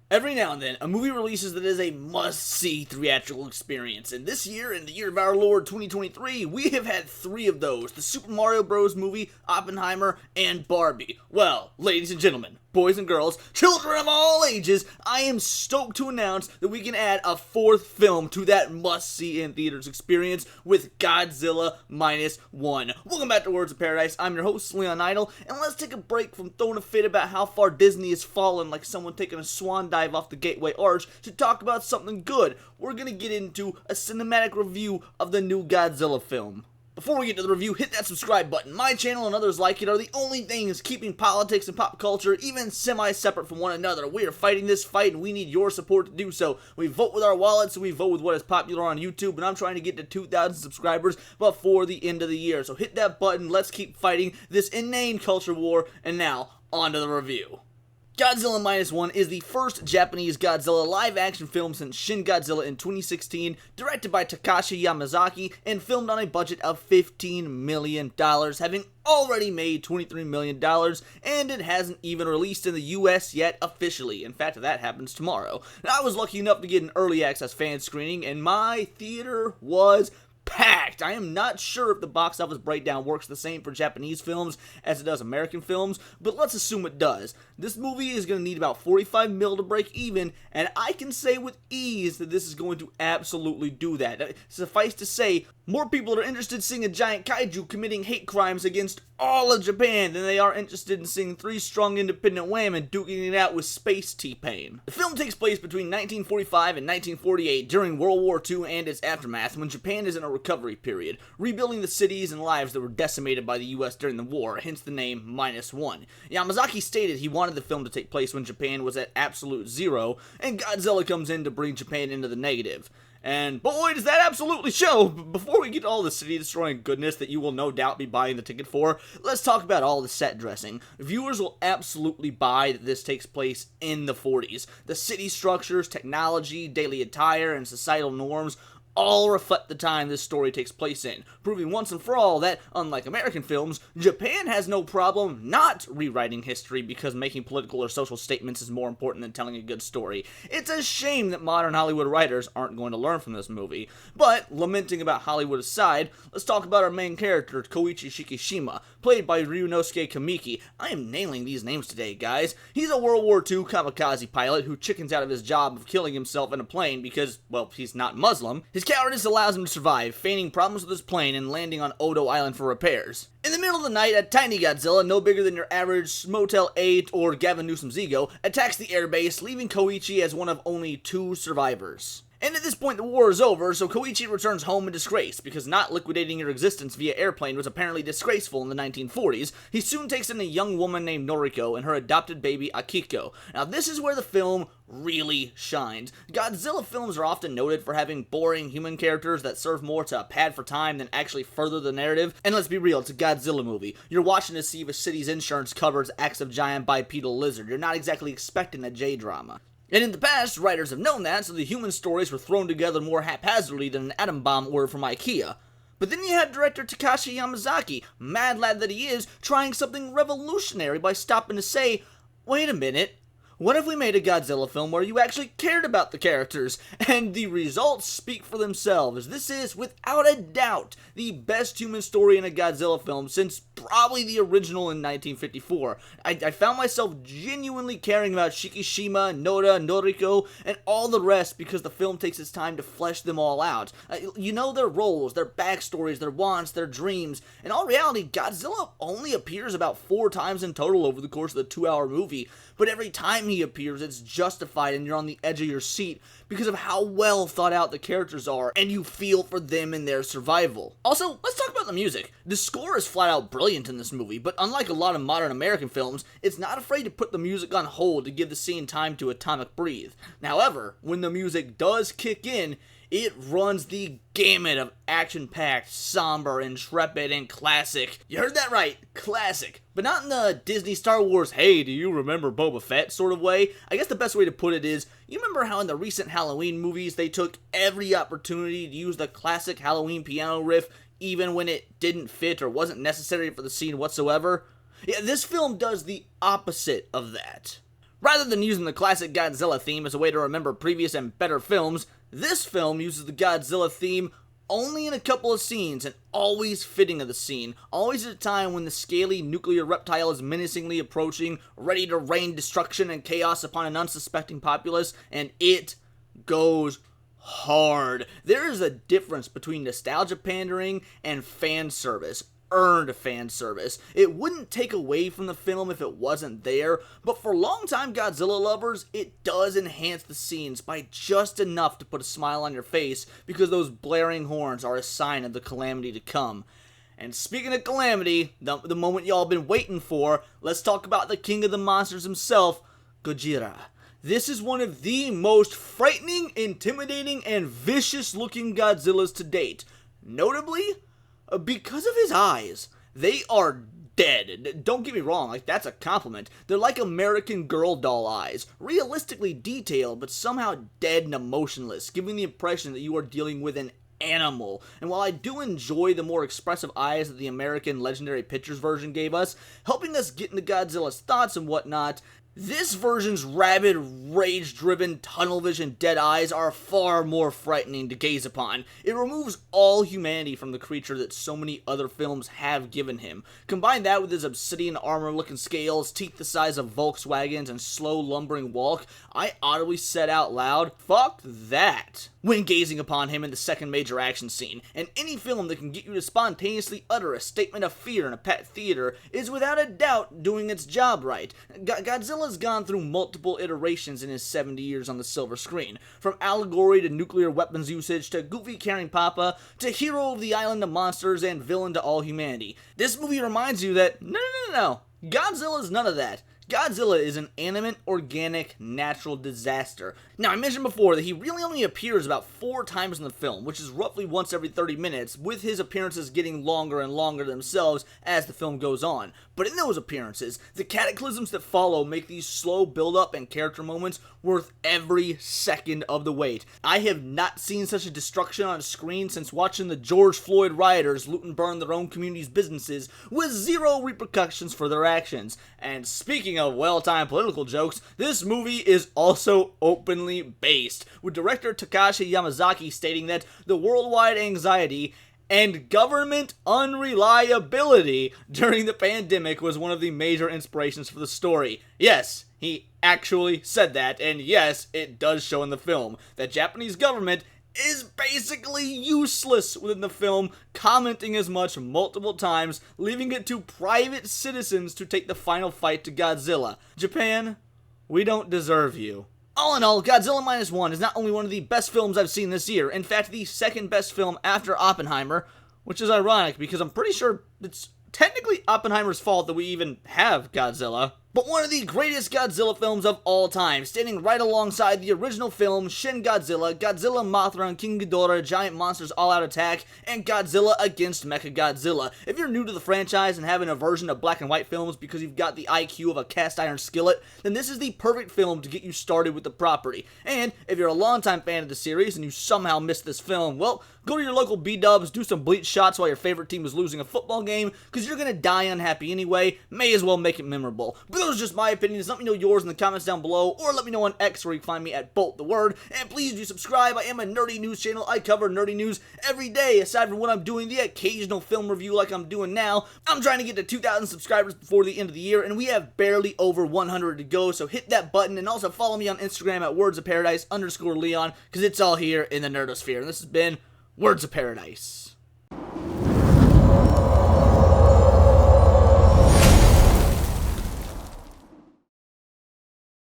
Every now and then, a movie releases that is a must-see theatrical experience, and this year, in the year of our Lord 2023, we have had three of those: the Super Mario Bros. Movie, Oppenheimer, and Barbie. Well, ladies and gentlemen, boys and girls, children of all ages, I am stoked to announce that we can add a fourth film to that must-see in theaters experience with Godzilla Minus One. Welcome back to Words of Paradise. I'm your host, Leon Idle, and let's take a break from throwing a fit about how far Disney has fallen like someone taking a swan dive off the Gateway Arch to talk about something good. We're gonna get into a cinematic review of the new Godzilla film. Before we get to the review, hit that subscribe button. My channel and others like it are the only things keeping politics and pop culture even semi-separate from one another. We are fighting this fight and we need your support to do so. We vote with our wallets, so we vote with what is popular on YouTube, and I'm trying to get to 2,000 subscribers before the end of the year. So hit that button, let's keep fighting this inane culture war, and now, on to the review. Godzilla Minus One is the first Japanese Godzilla live-action film since Shin Godzilla in 2016, directed by Takashi Yamazaki, and filmed on a budget of $15 million, having already made $23 million, and it hasn't even released in the US yet officially. In fact, that happens tomorrow. Now, I was lucky enough to get an early access fan screening, and my theater was packed. I am not sure if the box office breakdown works the same for Japanese films as it does American films, but let's assume it does. This movie is going to need about 45 mil to break even, and I can say with ease that this is going to absolutely do that. Suffice to say, more people are interested in seeing a giant kaiju committing hate crimes against all of Japan than they are interested in seeing three strong independent women duking it out with space T-Pain. The film takes place between 1945 and 1948 during World War II and its aftermath, when Japan is in a recovery period, rebuilding the cities and lives that were decimated by the US during the war, hence the name Minus One. Yamazaki stated he wanted the film to take place when Japan was at absolute zero, and Godzilla comes in to bring Japan into the negative. And boy, does that absolutely show! Before we get to all the city-destroying goodness that you will no doubt be buying the ticket for, let's talk about all the set dressing. Viewers will absolutely buy that this takes place in the 40s. The city structures, technology, daily attire, and societal norms all reflect the time this story takes place in, proving once and for all that, unlike American films, Japan has no problem not rewriting history because making political or social statements is more important than telling a good story. It's a shame that modern Hollywood writers aren't going to learn from this movie. But, lamenting about Hollywood aside, let's talk about our main character, Koichi Shikishima, played by Ryunosuke Kamiki. I am nailing these names today, guys. He's a World War II kamikaze pilot who chickens out of his job of killing himself in a plane because, well, he's not Muslim. His cowardice allows him to survive, feigning problems with his plane and landing on Odo Island for repairs. In the middle of the night, a tiny Godzilla, no bigger than your average Motel 8 or Gavin Newsom's ego, attacks the airbase, leaving Koichi as one of only 2 survivors. And at this point, the war is over, so Koichi returns home in disgrace, because not liquidating your existence via airplane was apparently disgraceful in the 1940s. He soon takes in a young woman named Noriko and her adopted baby Akiko. Now, this is where the film really shines. Godzilla films are often noted for having boring human characters that serve more to pad for time than actually further the narrative. And let's be real, it's a Godzilla movie. You're watching to see if a city's insurance covers acts of giant bipedal lizard. You're not exactly expecting a J-drama. And in the past, writers have known that, so the human stories were thrown together more haphazardly than an atom bomb ordered from IKEA. But then you have director Takashi Yamazaki, mad lad that he is, trying something revolutionary by stopping to say, wait a minute, what if we made a Godzilla film where you actually cared about the characters? And the results speak for themselves. This is, without a doubt, the best human story in a Godzilla film since probably the original in 1954. I found myself genuinely caring about Shikishima, Noda, Noriko, and all the rest because the film takes its time to flesh them all out. You know their roles, their backstories, their wants, their dreams. In all reality, Godzilla only appears about 4 times in total over the course of the 2-hour movie, but every time he appears, it's justified and you're on the edge of your seat because of how well thought out the characters are, and you feel for them and their survival. Also, let's talk about the music. The score is flat out brilliant in this movie, but unlike a lot of modern American films, it's not afraid to put the music on hold to give the scene time to atomic breathe. However, when the music does kick in, it runs the gamut of action-packed, somber, intrepid, and classic. You heard that right, classic. But not in the Disney Star Wars, hey, do you remember Boba Fett sort of way. I guess the best way to put it is, you remember how in the recent Halloween movies they took every opportunity to use the classic Halloween piano riff even when it didn't fit or wasn't necessary for the scene whatsoever? Yeah, this film does the opposite of that. Rather than using the classic Godzilla theme as a way to remember previous and better films, this film uses the Godzilla theme only in a couple of scenes, and always fitting of the scene, always at a time when the scaly nuclear reptile is menacingly approaching, ready to rain destruction and chaos upon an unsuspecting populace, and it goes hard. There is a difference between nostalgia pandering and fan service. Earned fan service. It wouldn't take away from the film if it wasn't there, but for longtime Godzilla lovers, it does enhance the scenes by just enough to put a smile on your face, because those blaring horns are a sign of the calamity to come. And speaking of calamity, the moment y'all been waiting for, let's talk about the king of the monsters himself, Godzilla. This is one of the most frightening, intimidating, and vicious looking Godzillas to date. Notably, because of his eyes, they are dead. Don't get me wrong, like, that's a compliment. They're like American Girl doll eyes, realistically detailed, but somehow dead and emotionless, giving the impression that you are dealing with an animal. And while I do enjoy the more expressive eyes that the American Legendary Pictures version gave us, helping us get into Godzilla's thoughts and whatnot, this version's rabid, rage-driven, tunnel vision dead eyes are far more frightening to gaze upon. It removes all humanity from the creature that so many other films have given him. Combine that with his obsidian armor-looking scales, teeth the size of Volkswagens, and slow, lumbering walk, I audibly said out loud, "Fuck that," when gazing upon him in the second major action scene. And any film that can get you to spontaneously utter a statement of fear in a pet theater is without a doubt doing its job right. Godzilla's gone through multiple iterations in his 70 years on the silver screen. From allegory to nuclear weapons usage, to goofy carrying papa, to hero of the island of monsters, and villain to all humanity. This movie reminds you that, no. Godzilla's none of that. Godzilla is an animate, organic, natural disaster. Now, I mentioned before that he really only appears about 4 times in the film, which is roughly once every 30 minutes, with his appearances getting longer and longer themselves as the film goes on. But in those appearances, the cataclysms that follow make these slow build-up and character moments worth every second of the wait. I have not seen such a destruction on screen since watching the George Floyd rioters loot and burn their own community's businesses with zero repercussions for their actions. And speaking of well-timed political jokes, this movie is also openly based, with director Takashi Yamazaki stating that the worldwide anxiety and government unreliability during the pandemic was one of the major inspirations for the story. Yes, he actually said that, and yes, it does show in the film. The Japanese government is basically useless within the film, commenting as much multiple times, leaving it to private citizens to take the final fight to Godzilla. Japan, we don't deserve you. All in all, Godzilla Minus One is not only one of the best films I've seen this year, in fact, the second best film after Oppenheimer, which is ironic because I'm pretty sure it's technically Oppenheimer's fault that we even have Godzilla. But one of the greatest Godzilla films of all time, standing right alongside the original film Shin Godzilla, Godzilla, Mothra, and King Ghidorah, Giant Monsters All-Out Attack, and Godzilla against Mechagodzilla. If you're new to the franchise and have an aversion to black and white films because you've got the IQ of a cast iron skillet, then this is the perfect film to get you started with the property. And if you're a longtime fan of the series and you somehow missed this film, well, go to your local B-dubs, do some bleach shots while your favorite team is losing a football game, because you're gonna die unhappy anyway. May as well make it memorable. But those are just my opinions. Let me know yours in the comments down below, or let me know on X, where you can find me at Bolt the Word. And please do subscribe. I am a nerdy news channel. I cover nerdy news every day. Aside from when I'm doing the occasional film review like I'm doing now, I'm trying to get to 2,000 subscribers before the end of the year, and we have barely over 100 to go. So hit that button, and also follow me on Instagram at wordsofparadise_Leon, because it's all here in the nerdosphere. And this has been Words of Paradise.